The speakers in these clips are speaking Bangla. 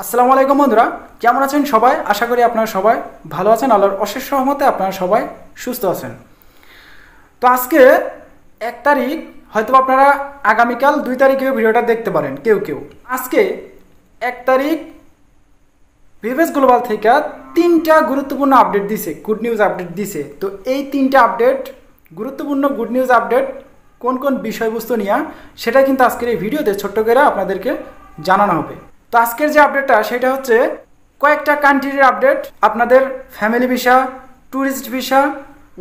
আসসালামু আলাইকুম বন্ধুরা, কেমন আছেন সবাই? আশা করি আপনারা সবাই ভালো আছেন। আল্লাহর অশেষ রহমতে আপনারা সবাই সুস্থ আছেন। তো আজকে 1 তারিখ, হয়তো আপনারা আগামীকাল 2 তারিখেও ভিডিওটা দেখতে পারেন কেউ কেউ। আজকে 1 তারিখ ভিভেস গ্লোবাল থেকে 3টা গুরুত্বপূর্ণ আপডেট দিছে, গুড নিউজ আপডেট দিছে। তো এই 3টা আপডেট, গুরুত্বপূর্ণ গুড নিউজ আপডেট কোন কোন বিষয়বস্তু নিয়ে, সেটা কিন্তু আজকের এই ভিডিওতে ছোট্ট করে আপনাদেরকে জানানো হবে। তো আজকের যে আপডেটটা সেটা হচ্ছে কয়েকটা কান্ট্রির আপডেট, আপনাদের family visa, tourist visa,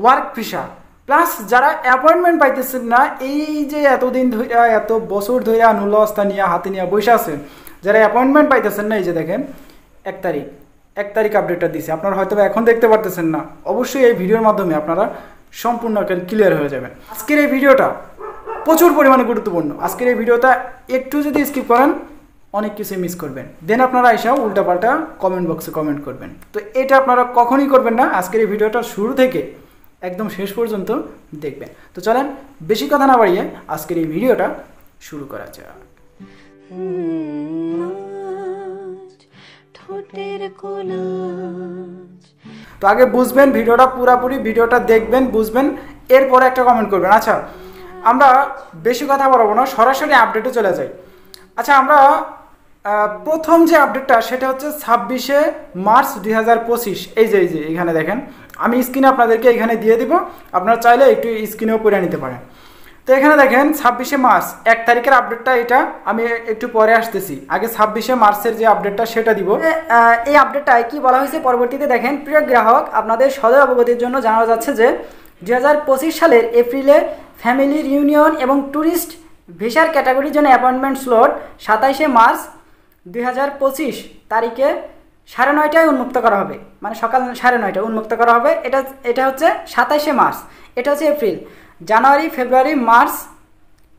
work visa, plus যারা অ্যাপয়েন্টমেন্ট পাইতেছেন না, এই যে এতদিন ধরে, এত বছর ধরে নুল্লাস্তা নিয়ে হাতে নিয়ে বসে আছেন, যারা অ্যাপয়েন্টমেন্ট পাইতেছেন না, এই যে দেখেন 1 তারিখ আপডেটটা দিছে। আপনারা হয়তো এখন দেখতে পারতেছেন না, অবশ্যই এই ভিডিওর মাধ্যমে আপনারা সম্পূর্ণ ক্লিয়ার হয়ে যাবেন। আজকের এই ভিডিওটা প্রচুর পরিমাণে গুরুত্বপূর্ণ। আজকের এই ভিডিওটা একটু যদি স্কিপ করেন অনেক কিছু মিস করবেন। দেন আপনারা এসেও উল্টাপাল্টা কমেন্ট বক্সে কমেন্ট করবেন। তো এটা আপনারা কখনই করবেন না। আজকের এই ভিডিওটা শুরু থেকে একদম শেষ পর্যন্ত দেখবেন। তো চলেন বেশি কথা না বাড়িয়ে আজকের এই ভিডিওটা শুরু করা যাক। তো আগে বুঝবেন ভিডিওটা, পুরাপুরি ভিডিওটা দেখবেন, বুঝবেন, এরপরে একটা কমেন্ট করবেন। আচ্ছা, আমরা বেশি কথা বলবো না, সরাসরি আপডেটে চলে যাই। আচ্ছা, আমরা প্রথম যে আপডেটটা সেটা হচ্ছে 26শে মার্চ 2025। এই যে এখানে দেখেন, আমি স্ক্রিনে আপনাদেরকে এখানে দিয়ে দিব, আপনারা চাইলে একটু স্ক্রিনেও পড়ে নিতে পারেন। তো এখানে দেখেন 26শে মার্চ 1 তারিখের আপডেটটা, এটা আমি একটু পরে আসতেছি। আগে 26শে মার্চের যে আপডেটটা সেটা দিব। এই আপডেটটায় কি বলা হয়েছে পরবর্তীতে দেখেন। প্রিয় গ্রাহক, আপনাদের সদয় অবগতির জন্য জানা যাচ্ছে যে 2025 সালের এপ্রিলে ফ্যামিলি রিউনিয়ন এবং ট্যুরিস্ট ভিসার ক্যাটাগরির জন্য অ্যাপয়েন্টমেন্ট স্লট 27শে মার্চ 2025 তারিখে 9:30টায় উন্মুক্ত করা হবে। মানে সকাল 9:30টায় উন্মুক্ত করা হবে। এটা হচ্ছে 27শে মার্চ, এটা হচ্ছে এপ্রিল, জানুয়ারি, ফেব্রুয়ারি, মার্চ,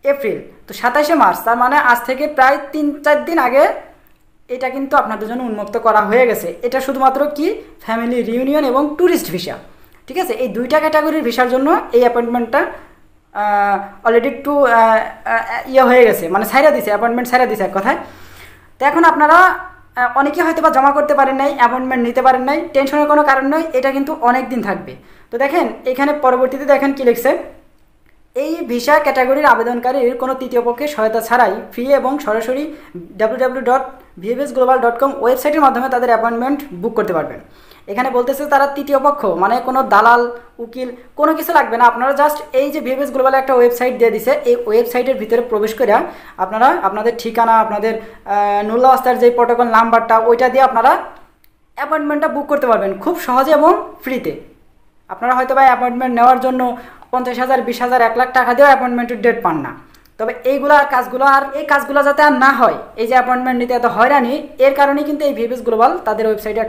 এপ্রিল। তো 27শে মার্চ, তার মানে আজ থেকে প্রায় 3-4 দিন আগে এটা কিন্তু আপনাদের জন্য উন্মুক্ত করা হয়ে গেছে। এটা শুধুমাত্র কি ফ্যামিলি রিউনিয়ন এবং ট্যুরিস্ট ভিসা, ঠিক আছে? এই 2টা ক্যাটাগরির ভিসার জন্য এই অ্যাপয়েন্টমেন্টটা অলরেডি একটু হয়ে গেছে, মানে ছাইরা দিছে, অ্যাপয়েন্টমেন্ট ছাইরা দিছে এক কথায়। তো এখন আপনারা অনেকে হয়তো বা জমা করতে পারেন নাই, অ্যাপয়েন্টমেন্ট নিতে পারেন নাই, টেনশনের কোনো কারণ নয়, এটা কিন্তু অনেক দিন থাকবে। তো দেখেন এখানে পরবর্তীতে দেখেন কি লিখছে, এই ভিসা ক্যাটাগরির আবেদনকারীর কোনো তৃতীয় পক্ষের সহায়তা ছাড়াই ফ্রি এবং সরাসরি www.vfsglobal.com ওয়েবসাইটের মাধ্যমে তাদের অ্যাপয়েন্টমেন্ট বুক করতে পারবেন। এখানে বলতেছে তারা তৃতীয় পক্ষ, মানে কোনো দালাল, উকিল, কোনো কিছু লাগবে না। আপনারা জাস্ট এই যে ভিএফএস গ্লোবালে একটা ওয়েবসাইট দিয়ে দিছে, এই ওয়েবসাইটের ভিতরে প্রবেশ করে আপনারা আপনাদের ঠিকানা, আপনাদের নুল্লাস্তার যে প্রোটোকল নাম্বারটা, ওইটা দিয়ে আপনারা অ্যাপয়েন্টমেন্টটা বুক করতে পারবেন খুব সহজে এবং ফ্রিতে। আপনারা হয়তো বা অ্যাপয়েন্টমেন্ট নেওয়ার জন্য 50,000, 20,000, 1 লাখ টাকা দিয়েও অ্যাপয়েন্টমেন্টের ডেট পান না। তবে এই কাজগুলো যাতে আর না হয়, এই যে অ্যাপয়েন্টমেন্ট নিতে এত হয়রানি, এর কারণেই কিন্তু এই ভিএফএস গ্লোবাল তাদের ওয়েবসাইটে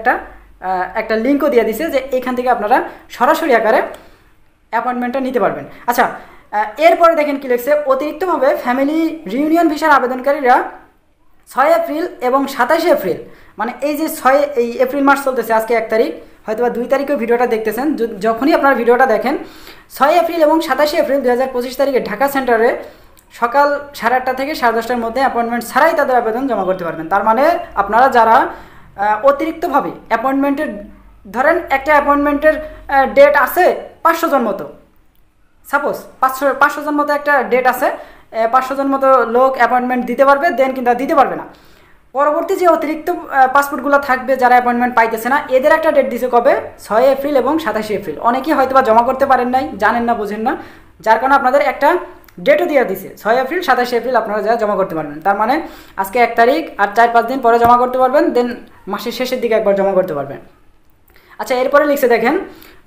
একটা লিঙ্কও দিয়ে দিছে যে এখান থেকে আপনারা সরাসরি আকারে অ্যাপয়েন্টমেন্টটা নিতে পারবেন। আচ্ছা, এরপরে দেখেন কি লিখছে, অতিরিক্তভাবে ফ্যামিলি রিউনিয়ন ভিসার আবেদনকারীরা 6 এপ্রিল এবং 27শে এপ্রিল, মানে এই যে এই এপ্রিল মাস চলতেছে, আজকে 1 তারিখ, হয়তো বা 2 তারিখেও ভিডিওটা দেখতেছেন, যখনই আপনার ভিডিওটা দেখেন, 6 এপ্রিল এবং 27শে এপ্রিল 2025 তারিখে ঢাকা সেন্টারে সকাল 8:30 থেকে 10:30টার মধ্যে অ্যাপয়েন্টমেন্ট ছাড়াই তাদের আবেদন জমা করতে পারবেন। তার মানে আপনারা যারা অতিরিক্তভাবে অ্যাপয়েন্টমেন্টের, ধরেন একটা অ্যাপয়েন্টমেন্টের ডেট আছে 500 জন মতো, সাপোজ 500 জন মতো একটা ডেট আছে, 500 জন মতো লোক অ্যাপয়েন্টমেন্ট দিতে পারবে, দেন কিন্তু দিতে পারবে না। পরবর্তী যে অতিরিক্ত পাসপোর্টগুলো থাকবে, যারা অ্যাপয়েন্টমেন্ট পাইতেছে না, এদের একটা ডেট দিছে কবে, 6 এপ্রিল এবং 27শে এপ্রিল। অনেকেই হয়তো বা জমা করতে পারেন নাই, জানেন না, বোঝেন না, যার কারণে আপনাদের একটা ডেটও দিয়ে দিছে 6 এপ্রিল, 27শে এপ্রিল আপনারা যা জমা করতে পারবেন। তার মানে আজকে 1 তারিখ, আর 4-5 দিন পরে জমা করতে পারবেন, দেন মাসের শেষের দিকে একবার জমা করতে পারবেন। আচ্ছা, এরপরে লিখছে দেখেন,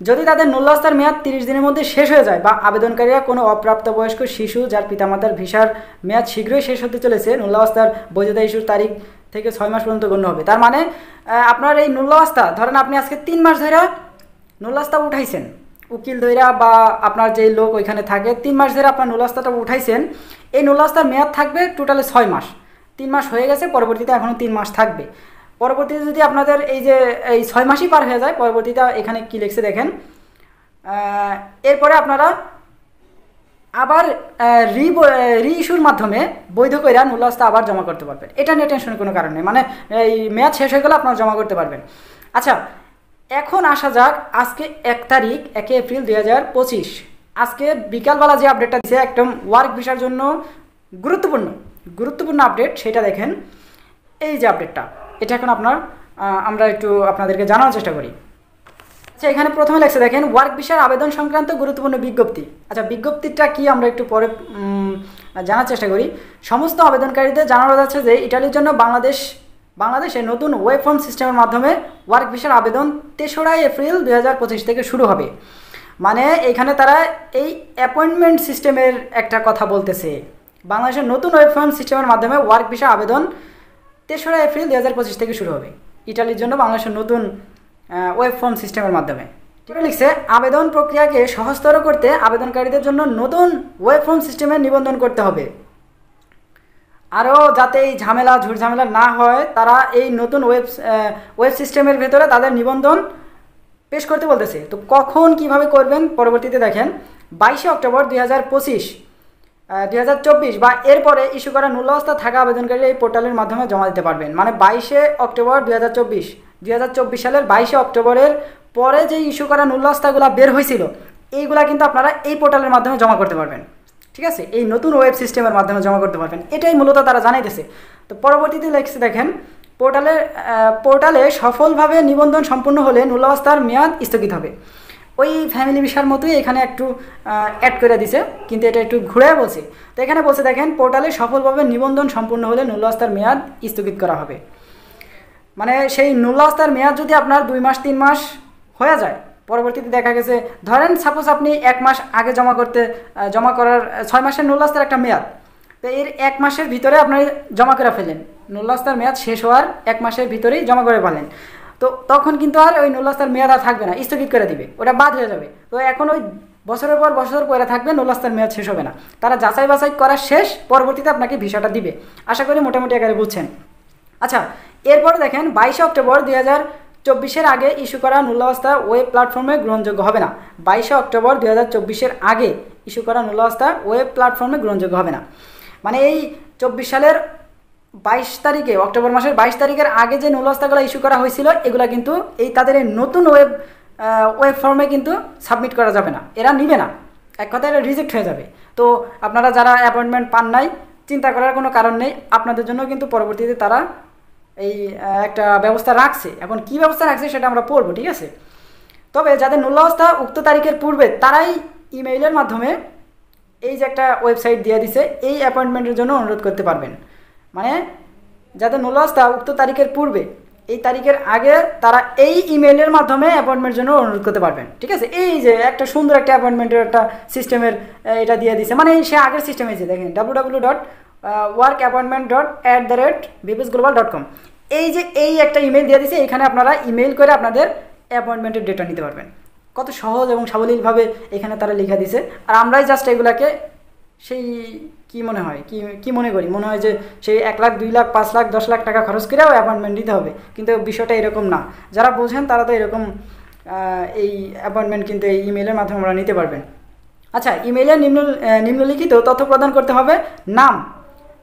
যদি তাদের নুল্লাস্তার মেয়াদ 30 দিনের মধ্যে শেষ হয়ে যায় বা আবেদনকারীরা কোনো অপ্রাপ্তবয়স্ক শিশু যার পিতামাতার ভিসার মেয়াদ শীঘ্রই শেষ হতে চলেছে, নুল্লাস্তার বৈধতা ইস্যুর তারিখ থেকে 6 মাস পর্যন্ত গণ্য হবে। তার মানে আপনার এই নুল্লাস্তা, ধরেন আপনি আজকে 3 মাস ধরে নুল্লাস্তা উঠাইছেন, উকিল ধৈরা বা আপনার যেই লোক ওইখানে থাকে, 3 মাস ধরে আপনার নুল্লাস্তাটা উঠাইছেন, এই নুল্লাস্তার মেয়াদ থাকবে টোটালে 6 মাস। 3 মাস হয়ে গেছে, পরবর্তীতে এখনও 3 মাস থাকবে। পরবর্তীতে যদি আপনাদের এই যে এই 6 মাসই পার হয়ে যায়, পরবর্তীতে এখানে কি লিখছে দেখেন, এরপরে আপনারা আবার রি ইস্যুর মাধ্যমে বৈধ করে নুল্লাস্তা আবার জমা করতে পারবেন। এটা নিয়ে টেনশনের কোনো কারণ নেই, মানে এই মেয়াদ শেষ হয়ে গেলে আপনারা জমা করতে পারবেন। আচ্ছা, এখন আসা যাক আজকে 1 তারিখ 1 এপ্রিল 2025 আজকে বিকালবেলা যে আপডেটটা দিচ্ছে একদম ওয়ার্ক ভিসার জন্য গুরুত্বপূর্ণ আপডেট, সেটা দেখেন। এই যে আপডেটটা, এটা এখন আমরা একটু আপনাদেরকে জানানোর চেষ্টা করি। আচ্ছা, এখানে প্রথমে লেখছে দেখেন, ওয়ার্ক ভিসার আবেদন সংক্রান্ত গুরুত্বপূর্ণ বিজ্ঞপ্তি। আচ্ছা, বিজ্ঞপ্তিটা কি আমরা একটু পরে জানার চেষ্টা করি। সমস্ত আবেদনকারীদের জানানো যাচ্ছে যে ইটালির জন্য বাংলাদেশে নতুন ওয়েব ফর্ম সিস্টেমের মাধ্যমে ওয়ার্ক ভিসার আবেদন 3রা এপ্রিল 2025 থেকে শুরু হবে। মানে এখানে তারা এই অ্যাপয়েন্টমেন্ট সিস্টেমের একটা কথা বলতেছে। বাংলাদেশের নতুন ওয়েব ফর্ম সিস্টেমের মাধ্যমে ওয়ার্ক ভিসা আবেদন 3রা এপ্রিল 2025 থেকে শুরু হবে ইটালির জন্য বাংলাদেশের নতুন ওয়েব ফর্ম সিস্টেমের মাধ্যমে। ঠিক আছে, লিখছে আবেদন প্রক্রিয়াকে সহজতর করতে আবেদনকারীদের জন্য নতুন ওয়েব ফর্ম সিস্টেমে নিবন্ধন করতে হবে। আরও যাতে এই ঝামেলা না হয়, তারা এই নতুন ওয়েব সিস্টেমের ভেতরে তাদের নিবন্ধন পেশ করতে বলতেছে। তো কখন কিভাবে করবেন পরবর্তীতে দেখেন, 22 অক্টোবর 2024 বা এরপরে ইস্যু করা নুল্লাস্তা থাকা আবেদনকারী এই পোর্টালের মাধ্যমে জমা দিতে পারবেন। মানে 22 অক্টোবর 2024 সালের 22 অক্টোবরের পরে যে ইস্যু করা নুল্লাস্তাগুলো বের হয়েছিল, এইগুলা কিন্তু আপনারা এই পোর্টালের মাধ্যমে জমা করতে পারবেন। ঠিক আছে, এই নতুন ওয়েব সিস্টেমের মাধ্যমে জমা করতে পারবেন, এটাই মূলত তারা জানাইতেছে। তো পরবর্তীতে লেখছে দেখেন, পোর্টালে সফলভাবে নিবন্ধন সম্পূর্ণ হলে নুল্লাস্তার মেয়াদ স্থগিত হবে। ওই ফ্যামিলি ভিসার মতোই এখানে একটু অ্যাড করে দিছে, কিন্তু এটা একটু ঘুরে বলছে। তো এখানে বলছে দেখেন, পোর্টালে সফলভাবে নিবন্ধন সম্পূর্ণ হলে নুল্লাস্তার মেয়াদ স্থগিত করা হবে। মানে সেই নুল্লাস্তার মেয়াদ যদি আপনার 2 মাস 3 মাস হয়ে যায়, পরবর্তীতে দেখা গেছে ধরেন সাপোজ আপনি 1 মাস আগে জমা করার 6 মাসের নুল্লাস্তার একটা মেয়াদ, তো এর 1 মাসের ভিতরে আপনি জমা করে ফেলেন, নুল্লাস্তার মেয়াদ শেষ হওয়ার 1 মাসের ভিতরেই জমা করে ফেলেন, তো তখন কিন্তু আর ওই নুল্লাস্তার মেয়াদ আর থাকবে না, স্থগিত করে দিবে, ওটা বাদ হয়ে যাবে। তো এখন ওই বছরের পর বছর পরে থাকবে, নুল্লাস্তার মেয়াদ শেষ হবে না। তারা যাচাই বাছাই করা শেষ, পরবর্তীতে আপনাকে ভিসাটা দিবে। আশা করি মোটামুটি আকারে বুঝছেন। আচ্ছা, এরপর দেখেন 22 অক্টোবর 2024 আগে ইস্যু করা নুল্লাস্তা ওয়েব প্ল্যাটফর্মে গ্রহণযোগ্য হবে না। 22 অক্টোবর 2024 আগে ইস্যু করা নুল্লাস্তা ওয়েব প্ল্যাটফর্মে গ্রহণযোগ্য হবে না। মানে এই 24 সালের 22 তারিখে, অক্টোবর মাসের 22 তারিখের আগে যে নুল্লাস্তাগুলো ইস্যু করা হয়েছিল, এগুলা কিন্তু তাদের এই নতুন ওয়েব ফর্মে কিন্তু সাবমিট করা যাবে না, এরা নিবে না, এক কথায় এটা রিজেক্ট হয়ে যাবে। তো আপনারা যারা অ্যাপয়েন্টমেন্ট পান নাই, চিন্তা করার কোনো কারণ নেই, আপনাদের জন্য কিন্তু পরবর্তীতে তারা এই একটা ব্যবস্থা রাখছে। এখন কি ব্যবস্থা রাখছে সেটা আমরা পড়বো, ঠিক আছে। তবে যাদের নুল্লাস্তা উক্ত তারিখের পূর্বে, তারাই ইমেইলের মাধ্যমে এই যে একটা ওয়েবসাইট দিয়ে দিছে, এই অ্যাপয়েন্টমেন্টের জন্য অনুরোধ করতে পারবেন। মানে যাদের নুল্লাস্তা উক্ত তারিখের পূর্বে, এই তারিখের আগে, তারা এই ইমেইলের মাধ্যমে অ্যাপয়েন্টমেন্টের জন্য অনুরোধ করতে পারবেন। ঠিক আছে, এই যে একটা সুন্দর একটা অ্যাপয়েন্টমেন্টের একটা সিস্টেমের এটা দিয়ে দিছে, মানে সে আগের সিস্টেম হয়েছে দেখেন, www.workappointment@vpsglobal.com। এই একটা ইমেল দিয়ে দিছে, এখানে আপনারা ইমেল করে আপনাদের অ্যাপয়েন্টমেন্টের ডেটা নিতে পারবেন। কত সহজ এবং সাবলীলভাবে এখানে তারা লিখে দিছে। আর আমরাই জাস্ট এগুলাকে সেই কি মনে হয়, কি মনে করি, মনে হয় যে সেই 1 লাখ 2 লাখ 5 লাখ 10 লাখ টাকা খরচ করেও অ্যাপয়েন্টমেন্ট দিতে হবে, কিন্তু বিষয়টা এরকম না। যারা বোঝেন তারা তো এরকম এই অ্যাপয়েন্টমেন্ট কিন্তু এই ইমেলের মাধ্যমে আমরা নিতে পারবেন। আচ্ছা, ইমেইলে নিম্নলিখিত তথ্য প্রদান করতে হবে। নাম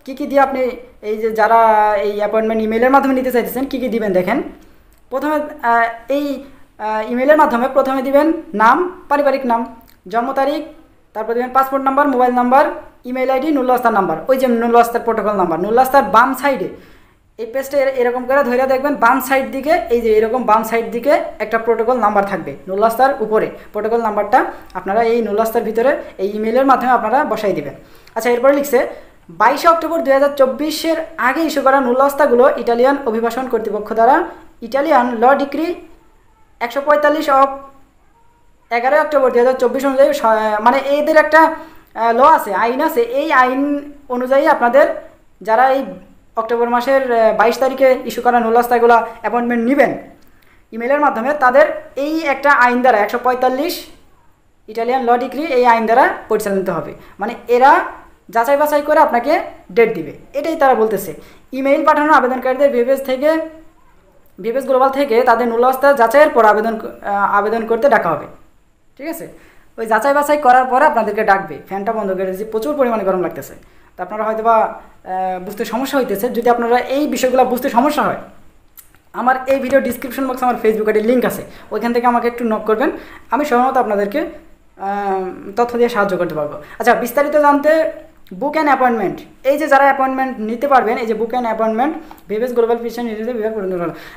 কি দিয়ে আপনি এই যে যারা এই অ্যাপয়েন্টমেন্ট ইমেইলের মাধ্যমে নিতে চাইতেছেন, কি দিবেন দেখেন। প্রথমে এই ইমেইলের মাধ্যমে প্রথমে দিবেন নাম, পারিবারিক নাম, জন্ম তারিখ, তারপর দিবেন passport number, mobile number, email ID, নুল্লাস্তার নাম্বার, ওই যে নুল্লাস্তার প্রোটোকল নাম্বার, নুল্লাস্তার বাম সাইডে এই পেজটা এরকম করে ধরে দেখবেন, বাম সাইড দিকে এই যে এরকম বাম সাইড দিকে একটা প্রোটোকল নাম্বার থাকবে নুল্লাস্তার উপরে। প্রোটোকল নাম্বারটা আপনারা এই নুল্লাস্তার ভিতরে এই ইমেইলের মাধ্যমে আপনারা বসাই দিবেন। আচ্ছা, এরপরে লিখছে 22 অক্টোবর 2024 আগে ইস্যু করা নুল্লাস্তাগুলো ইটালিয়ান অভিবাসন কর্তৃপক্ষ দ্বারা Italian law decree 145 of 11 October 2024 অনুযায়ী, মানে এদের একটা ল আছে, আইন আছে, এই আইন অনুযায়ী আপনাদের যারা এই অক্টোবর মাসের 22 তারিখে ইস্যু করা নুল্লাস্তাগুলো অ্যাপয়েন্টমেন্ট নেবেন ইমেলের মাধ্যমে, তাদের এই একটা আইন দ্বারা 145 ইটালিয়ান ল ডিক্রি, এই আইন দ্বারা পরিচালিত হবে। মানে এরা যাচাই বাছাই করে আপনাকে ডেট দিবে, এটাই তারা বলতেছে। ইমেইল পাঠানো আবেদনকারীদের ভিপিএস গ্লোবাল থেকে তাদের নুল্লাস্তা যাচাইয়ের পর আবেদন করতে ডাকা হবে। ঠিক আছে, তো ওই যাচাই বাছাই করার পরে আপনাদেরকে ডাকবে। ফ্যানটা বন্ধ করে দিয়েছি, প্রচুর পরিমাণে গরম লাগতেছে। তো আপনারা হয়তো বা বুঝতে সমস্যা হইতেছে। যদি আপনারা এই বিষয়গুলো বুঝতে সমস্যা হয়, আমার এই ভিডিও ডিসক্রিপশন বক্সে আমার ফেসবুক আইডির লিঙ্ক আছে, ওইখান থেকে আমাকে একটু নক করবেন, আমি সহমত আপনাদেরকে তথ্য দিয়ে সাহায্য করতে পারবো। আচ্ছা, বিস্তারিত জানতে বুক অ্যান্ড অ্যাপয়েন্টমেন্ট, এই যে যারা অ্যাপয়েন্টমেন্ট নিতে পারবেন, এই যে book and appointment VVS global fission বিভাগ।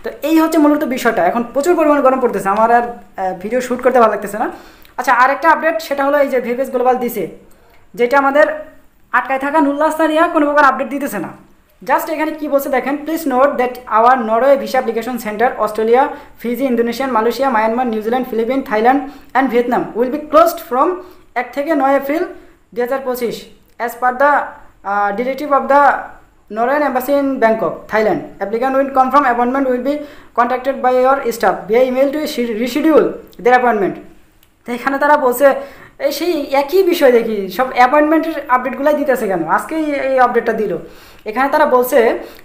তো এই হচ্ছে মূলত বিষয়টা। এখন প্রচুর পরিমাণে গরম পড়তেছে, আমার আর ভিডিও শ্যুট করতে ভালো লাগতেছে না। আচ্ছা, আরেকটা আপডেট, সেটা হলো এই যে ভিভিএস গ্লোবাল দিছে, যেটা আমাদের আটকায় থাকা নুল্লাস্তানিয়া কোনো প্রকার আপডেট দিতেছে না। জাস্ট এখানে কি বলছে দেখেন, please note that our Norway visa application centre Australia, Fiji, Indonesia, Malaysia, Myanmar, New Zealand, Philippines, Thailand and Vietnam will be closed from 1 থেকে 9 April 2025 as per the directive of the Norwegian Embassy in Bangkok, Thailand. Applicant will confirm appointment will be contacted by your staff via email to reschedule their appointment. তো এখানে তারা বলছে এই সেই একই বিষয়, দেখি সব অ্যাপয়েন্টমেন্টের আপডেটগুলাই দিতেছে কেন, আজকেই এই আপডেটটা দিল। এখানে তারা বলছে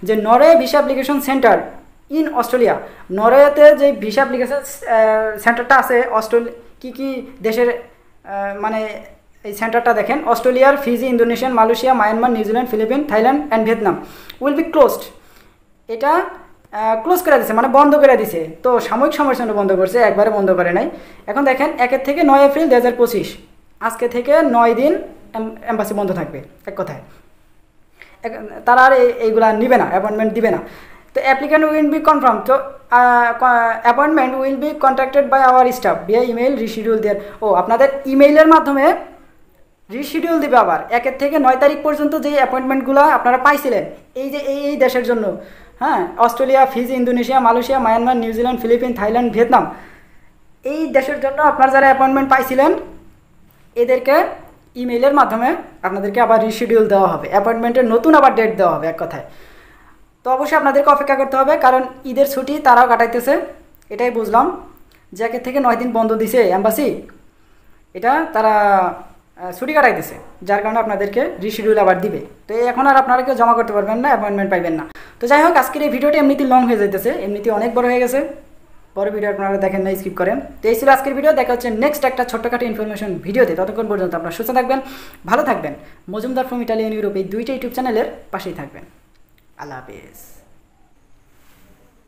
যে Norway visa application centre in Australia, নরওয়েতে যে ভিসা অ্যাপ্লিকেশন সেন্টারটা আছে অস্ট্রেলিয়া, কী দেশের মানে এই সেন্টারটা দেখেন, অস্ট্রেলিয়ার, Fiji, Indonesian, Malaysia, Myanmar, New Zealand, Philippines, Thailand and Vietnam will be closed. এটা ক্লোজ করে দিছে, মানে বন্ধ করে দিছে। তো সাময়িক সময়ের জন্য বন্ধ করছে, একবারে বন্ধ করে নাই। এখন দেখেন 1 থেকে 9 এপ্রিল 2025, আজকে থেকে 9 দিন এম্বাসি বন্ধ থাকবে। এক কথায় তারা আর এইগুলা নিবে না, অ্যাপয়েন্টমেন্ট দিবে না। তো অ্যাপ্লিক্যান্ট উইল বি কনফার্ম, তো appointment will be contacted by our staff via email reschedule there. ও, আপনাদের ইমেইলের মাধ্যমে রিশিডিউল দিবে আবার 1 থেকে 9 তারিখ পর্যন্ত যে অ্যাপয়েন্টমেন্টগুলো আপনারা পাইছিলেন এই যে এই দেশের জন্য, হ্যাঁ, Australia, Fiji, Indonesia, Malaysia, Myanmar, New Zealand, Philippines, Thailand, Vietnam, এই দেশের জন্য আপনারা যারা অ্যাপয়েন্টমেন্ট পাইছিলেন এদেরকে ইমেইলের মাধ্যমে আপনাদেরকে আবার রিশিডিউল দেওয়া হবে, অ্যাপয়েন্টমেন্টের নতুন আবার ডেট দেওয়া হবে এক কথায়। তো অবশ্যই আপনাদেরকে অপেক্ষা করতে হবে, কারণ ঈদের ছুটি তারাও কাটাইতেছে। এটাই বুঝলাম যে 1 থেকে 9 দিন বন্ধ দিছে এম্বাসি, এটা তারা ছুটি কাটাইতেছে, যার কারণে আপনাদেরকে রিশিডিউল আবার দিবে। তো এখন আর আপনারা কেউ জমা করতে পারবেন না, অ্যাপয়েন্টমেন্ট পাইবেন না। তো যাই হোক, আজকের এই ভিডিওটি এমনিতেই লং হয়ে যাইতেছে, এমনিতেই অনেক বড় হয়ে গেছে, পরে ভিডিও আপনারা দেখেন না, স্কিপ করেন। তো এই ছিল আজকের ভিডিও, দেখা হচ্ছে নেক্সট একটা ছোট্টখাটো ইনফরমেশন ভিডিওতে। ততক্ষণ পর্যন্ত আপনারা সুস্থ থাকবেন, ভালো থাকবেন, মজুমদার ফ্রম ইটালিয়ান ইউরোপ এই 2টা ইউটিউব চ্যানেলের পাশেই থাকবেন। আল্লাহ হাফেজ।